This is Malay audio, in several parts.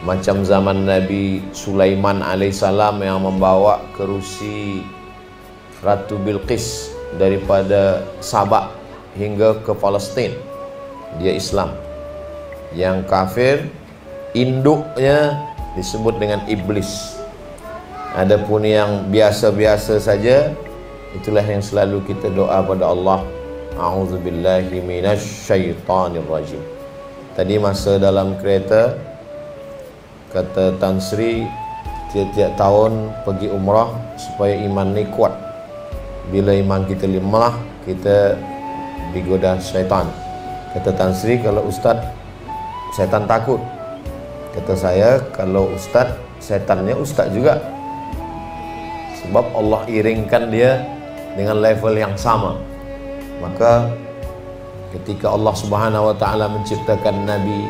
Macam zaman Nabi Sulaiman alaihissalam yang membawa kerusi Ratu Bilqis daripada Sabah hingga ke Palestin. Dia Islam. Yang kafir, induknya disebut dengan iblis. Adapun yang biasa-biasa saja, itulah yang selalu kita doa pada Allah. A'udzubillahi minasyaitonirrajim. Tadi masa dalam kereta, kata Tan Sri, tiap-tiap tahun pergi umrah supaya iman ni kuat. Bila iman kita lemah, kita digoda syaitan. Kata Tan Sri, kalau ustaz, syaitan takut. Kata saya, kalau ustaz, syaitannya ustaz juga. Sebab Allah iringkan dia dengan level yang sama. Maka ketika Allah Subhanahu wa taala menciptakan Nabi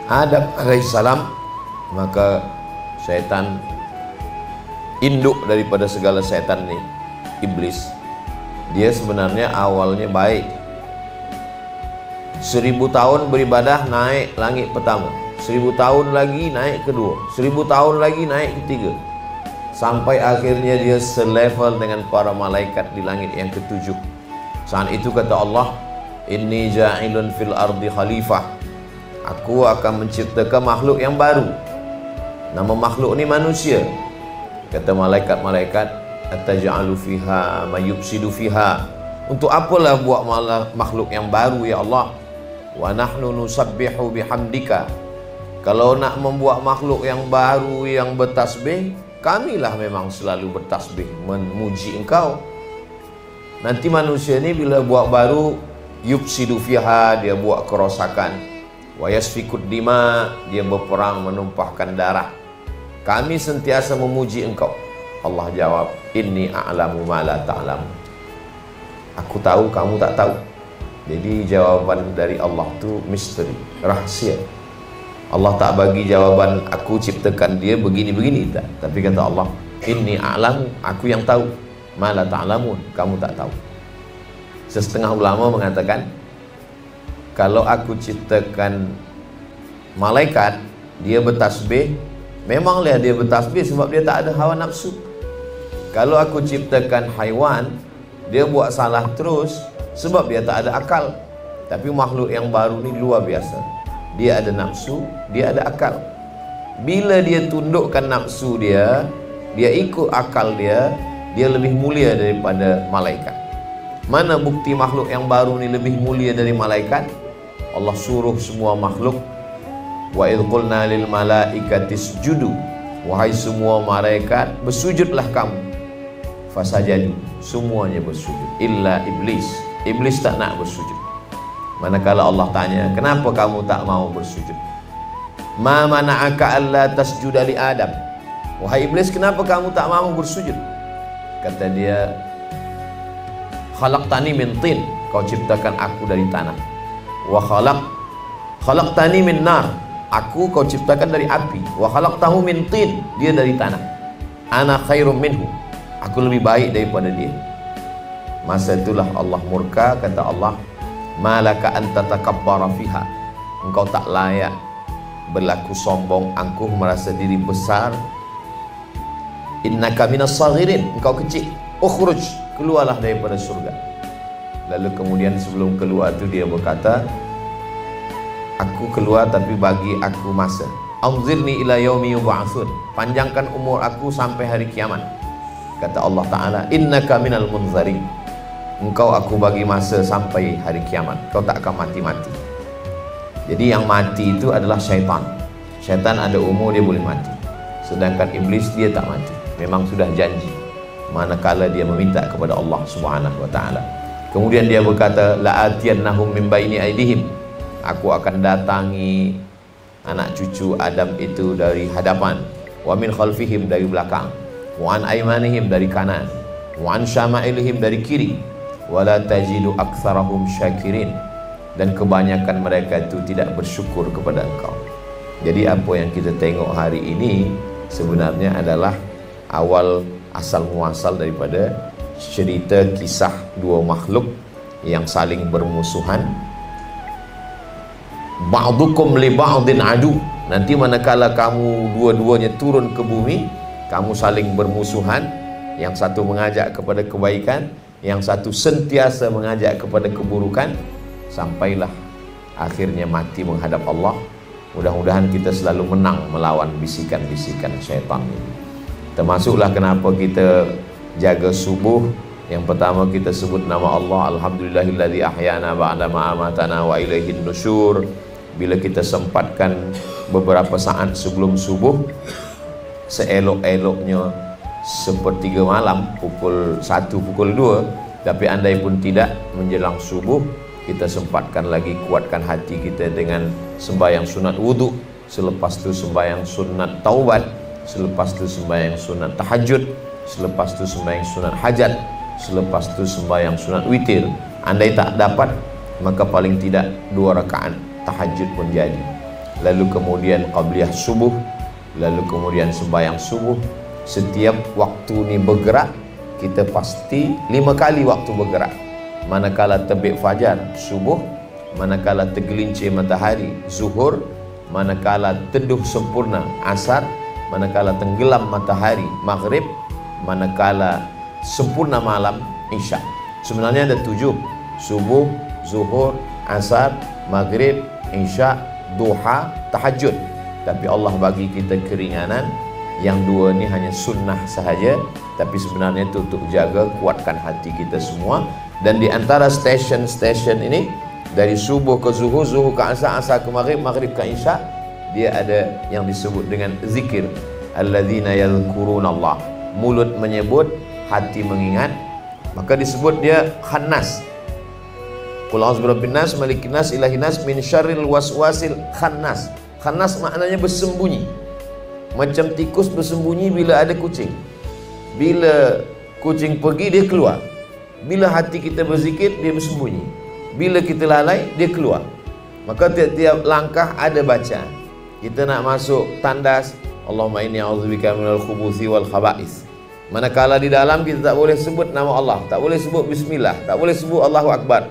Adam alaihissalam, maka syaitan induk daripada segala syaitan ni, iblis. Dia sebenarnya awalnya baik. 1000 tahun beribadah naik langit pertama, 1000 tahun lagi naik kedua, 1000 tahun lagi naik ketiga, sampai akhirnya dia selevel dengan para malaikat di langit yang ketujuh. Saat itu kata Allah, inni ja'ilun fil ardi khalifah, aku akan menciptakan makhluk yang baru. Nama makhluk ni manusia. Kata malaikat-malaikat, ataj'alu fiha mayufsidu fiha, untuk apalah buat makhluk yang baru ya Allah? Wa nahnu nusabbihu bihamdika, kalau nak membuat makhluk yang baru yang bertasbih, kamilah memang selalu bertasbih memuji engkau. Nanti manusia ni bila buat baru, yufsidu fiha, dia buat kerosakan, wa yasfikud dima, dia berperang menumpahkan darah. Kami sentiasa memuji engkau. Allah jawab, inni a'lamu ma la ta'lamu, aku tahu kamu tak tahu. Jadi jawaban dari Allah tu misteri, rahsia. Allah tak bagi jawaban aku ciptakan dia begini-begini, tak. Tapi kata Allah, inni a'lamu, aku yang tahu, ma la ta'lamun, kamu tak tahu. Setengah ulama mengatakan, kalau aku ciptakan malaikat, dia bertasbih, memanglah dia bertasbih sebab dia tak ada hawa nafsu. Kalau aku ciptakan haiwan, dia buat salah terus sebab dia tak ada akal. Tapi makhluk yang baru ni luar biasa. Dia ada nafsu, dia ada akal. Bila dia tundukkan nafsu dia, dia ikut akal dia, dia lebih mulia daripada malaikat. Mana bukti makhluk yang baru ni lebih mulia dari malaikat? Allah suruh semua makhluk, wa idh qulna lil malaikati isjudu, wahai semua malaikat bersujudlah kamu. Fasajadu, semuanya bersujud, illa iblis. Iblis tak nak bersujud. Manakala Allah tanya, kenapa kamu tak mau bersujud? Ma mana'aka alla tasjuda li Adam, wahai iblis, kenapa kamu tak mau bersujud? Kata dia, khalaqtani min tin, kau ciptakan aku dari tanah. Wa khalaqtani min nar, aku kau ciptakan dari api. Wa khalaqtahu min tin, dia dari tanah. Ana khairum minhu, aku lebih baik daripada dia. Masa itulah Allah murka, kata Allah, malaka anta takabbara fiha, engkau tak layak berlaku sombong, angkuh, merasa diri besar. Innaka minas saghirin, engkau kecil. Ukhruj, keluarlah daripada surga. Lalu kemudian sebelum keluar tu dia berkata, aku keluar tapi bagi aku masa. Anzirni ila yaumi yub'atsun, panjangkan umur aku sampai hari kiamat. Kata Allah Ta'ala, innaka minal munzarin, engkau aku bagi masa sampai hari kiamat, kau tak akan mati-mati. Jadi yang mati itu adalah syaitan. Syaitan ada umur, dia boleh mati. Sedangkan iblis dia tak mati, memang sudah janji manakala dia meminta kepada Allah Subhanahu wa Ta'ala. Kemudian dia berkata, la'atiyannahum min baini aidihim, aku akan datangi anak cucu Adam itu dari hadapan, wa min khalfihim, dari belakang, wa an aymanihim, dari kanan, wa an syama'ilihim, dari kiri, wa la tajidu aktsarahum syakirin, dan kebanyakan mereka itu tidak bersyukur kepada engkau. Jadi apa yang kita tengok hari ini sebenarnya adalah awal asal muasal daripada cerita kisah dua makhluk yang saling bermusuhan. Ba'dukum li ba'din adu, Nanti manakala kamu dua-duanya turun ke bumi, kamu saling bermusuhan, yang satu mengajak kepada kebaikan, yang satu sentiasa mengajak kepada keburukan, sampailah akhirnya mati menghadap Allah. Mudah-mudahan kita selalu menang melawan bisikan-bisikan syaitan ini. Termasuklah kenapa kita jaga subuh. Yang pertama kita sebut nama Allah, alhamdulillahilladzi ahyana ba'da ma amatana wa ilaihin nusyur. Bila kita sempatkan beberapa saat sebelum subuh, seelok-eloknya sepertiga malam, pukul 1, pukul 2, tapi andai pun tidak, menjelang subuh kita sempatkan lagi, kuatkan hati kita dengan sembahyang sunat wudhu, selepas itu sembahyang sunat taubat, selepas itu sembahyang sunat tahajud, selepas itu sembahyang sunat hajat, selepas itu sembahyang sunat witir. Andai tak dapat, maka paling tidak 2 rakaat tahajud pun jadi. Lalu kemudian qabliyah subuh, lalu kemudian sembahyang subuh. Setiap waktu ni bergerak, kita pasti 5 kali waktu bergerak. Manakala terbit fajar, subuh. Manakala tergelincir matahari, zuhur. Manakala teduh sempurna, asar. Manakala tenggelam matahari, maghrib. Manakala sempurna malam, isya. Sebenarnya ada 7: subuh, zuhur, asar, maghrib, isya, duha, tahajud. Tapi Allah bagi kita keringanan, yang 2 ni hanya sunnah sahaja, tapi sebenarnya itu untuk jaga, kuatkan hati kita semua. Dan di antara stesen-stesen ini, dari subuh ke zuhur, zuhur ke asar, asar ke maghrib, maghrib ke isya, dia ada yang disebut dengan zikir. Alladzina yadhkurunallah, mulut menyebut, hati mengingat, maka disebut dia khannas. Qul a'udzu birabbin nas, malikin nas, ilahin nas, min syarril waswasil khannas. Khannas maknanya bersembunyi. Macam tikus bersembunyi bila ada kucing. Bila kucing pergi, dia keluar. Bila hati kita berzikir, dia bersembunyi. Bila kita lalai, dia keluar. Maka tiap-tiap langkah ada bacaan. Kita nak masuk tandas, Allahumma inni a'udzubika minal khubuthi wal khaba'is. Manakala di dalam, kita tak boleh sebut nama Allah, tak boleh sebut bismillah, tak boleh sebut Allahu Akbar.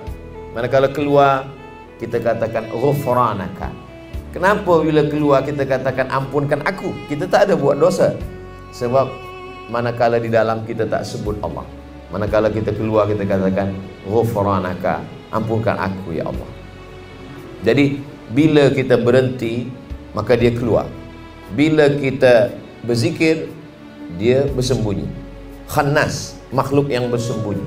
Manakala keluar, kita katakan ghufranaka. Kenapa bila keluar kita katakan ampunkan aku? Kita tak ada buat dosa. Sebab manakala di dalam kita tak sebut Allah, manakala kita keluar kita katakan ghufranaka, ampunkan aku ya Allah. Jadi bila kita berhenti, maka dia keluar. Bila kita berzikir, dia bersembunyi. Khannas, makhluk yang bersembunyi.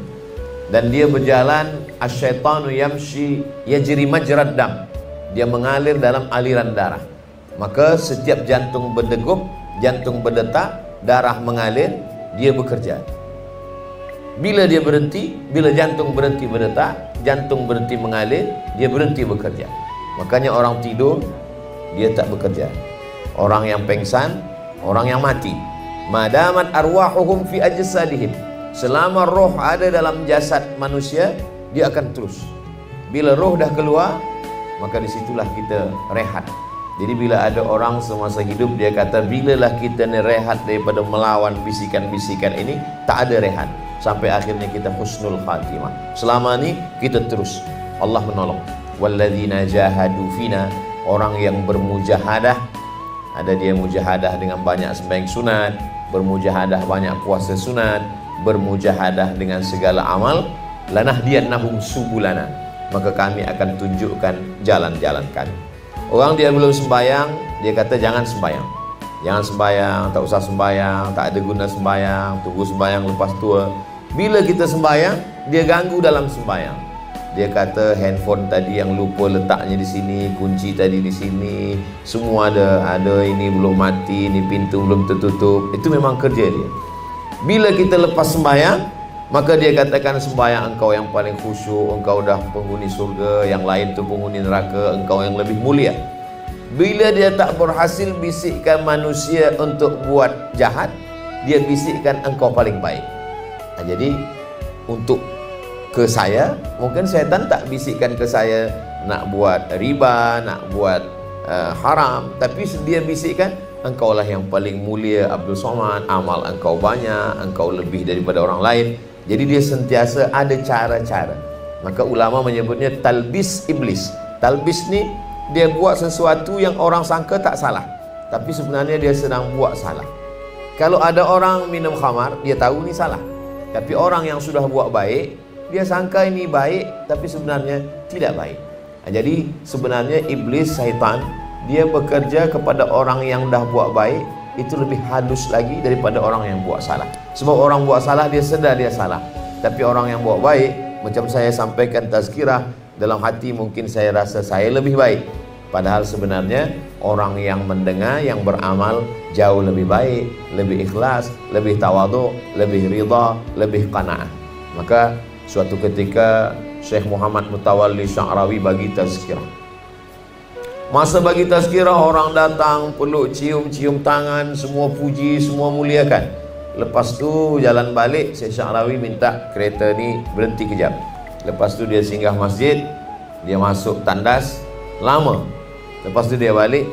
Dan dia berjalan, asyaitanu yamshi yajri majrad dam, dia mengalir dalam aliran darah. Maka setiap jantung berdegup, jantung berdetak, darah mengalir, dia bekerja. Bila dia berhenti, bila jantung berhenti berdetak, jantung berhenti mengalir, dia berhenti bekerja. Makanya orang tidur, dia tak bekerja. Orang yang pengsan, orang yang mati, madamat arwahuhum fi ajsadihim, selama roh ada dalam jasad manusia, dia akan terus. Bila roh dah keluar, maka disitulah kita rehat. Jadi bila ada orang semasa hidup, dia kata, bilalah kita ni rehat daripada melawan bisikan-bisikan ini, tak ada rehat. Sampai akhirnya kita husnul khatimah. Selama ni kita terus, Allah menolong. Walladzina jahadu fina, orang yang bermujahadah, ada dia mujahadah dengan banyak sembahyang sunat, bermujahadah banyak puasa sunat, bermujahadah dengan segala amal, lanahdiyannahum subulana, maka kami akan tunjukkan jalan-jalan kami. Orang dia belum sembahyang, dia kata jangan sembahyang, jangan sembahyang, tak usah sembahyang, tak ada guna sembahyang, tunggu sembahyang lepas tua. Bila kita sembahyang, dia ganggu dalam sembahyang. Dia kata handphone tadi yang lupa letaknya di sini, kunci tadi di sini, semua ada ini belum mati, ini pintu belum tertutup. Itu memang kerja dia. Bila kita lepas sembahyang, maka dia katakan sembahyang engkau yang paling khusyuk, engkau dah penghuni surga, yang lain tu penghuni neraka, engkau yang lebih mulia. Bila dia tak berhasil bisikkan manusia untuk buat jahat, dia bisikkan engkau paling baik. Jadi untuk ke saya, mungkin syaitan tak bisikkan ke saya nak buat riba, nak buat haram, tapi dia bisikkan engkaulah yang paling mulia Abdul Somad, amal engkau banyak, engkau lebih daripada orang lain. Jadi dia sentiasa ada cara-cara. Maka ulama menyebutnya talbis iblis. Talbis ni dia buat sesuatu yang orang sangka tak salah, tapi sebenarnya dia sedang buat salah. Kalau ada orang minum khamar, dia tahu ini salah, tapi orang yang sudah buat baik, dia sangka ini baik, tapi sebenarnya tidak baik. Jadi sebenarnya iblis, syaitan, dia bekerja kepada orang yang dah buat baik itu lebih halus lagi daripada orang yang buat salah. Sebab orang buat salah dia sedar dia salah, tapi orang yang buat baik, macam saya sampaikan tazkirah, dalam hati mungkin saya rasa saya lebih baik, padahal sebenarnya orang yang mendengar, yang beramal jauh lebih baik, lebih ikhlas, lebih tawadhu, lebih ridha, lebih qanaah. Maka suatu ketika Syekh Muhammad Mutawalli Sya'rawi bagi tazkirah. Masa bagi tazkirah, orang datang peluk, cium tangan, semua puji, semua muliakan. Lepas tu jalan balik, Syekh Sya'rawi minta kereta ni berhenti kejap. Lepas tu dia singgah masjid, dia masuk tandas, lama. Lepas tu dia balik,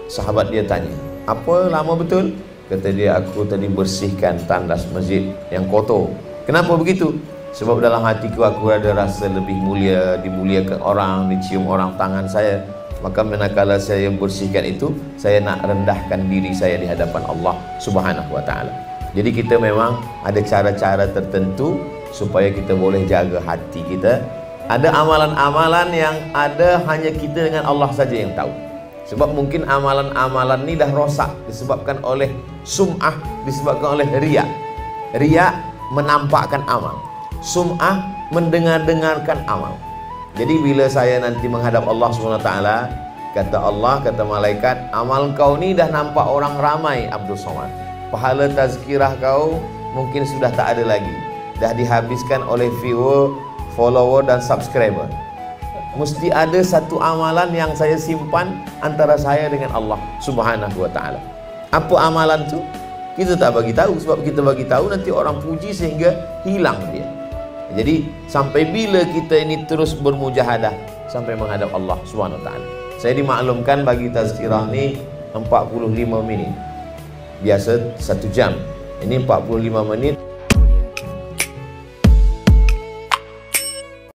sahabat dia tanya, apa lama betul? Kata dia, aku tadi bersihkan tandas masjid yang kotor. Kenapa begitu? Sebab dalam hatiku aku ada rasa lebih mulia, dimuliakan orang, dicium orang tangan saya. Maka manakala saya bersihkan itu, saya nak rendahkan diri saya di hadapan Allah Subhanahu wa ta'ala. Jadi kita memang ada cara-cara tertentu supaya kita boleh jaga hati kita. Ada amalan-amalan yang ada hanya kita dengan Allah saja yang tahu. Sebab mungkin amalan-amalan ni dah rosak disebabkan oleh sum'ah, disebabkan oleh riya. Riya menampakkan amal, sum'ah mendengar-dengarkan amal. Jadi bila saya nanti menghadap Allah SWT, kata Allah, kata malaikat, amal kau ni dah nampak orang ramai Abdul Somad. Pahala tazkirah kau mungkin sudah tak ada lagi, dah dihabiskan oleh viewer, follower dan subscriber. Mesti ada satu amalan yang saya simpan antara saya dengan Allah Subhanahu wa ta'ala. Apa amalan tu? Kita tak bagi tahu, sebab kita bagi tahu nanti orang puji sehingga hilang dia. Jadi sampai bila kita ini terus bermujahadah sampai menghadap Allah Subhanahu wa ta'ala. Saya dimaklumkan bagi tazkirah ni 45 minit. Biasa 1 jam. Ini 45 menit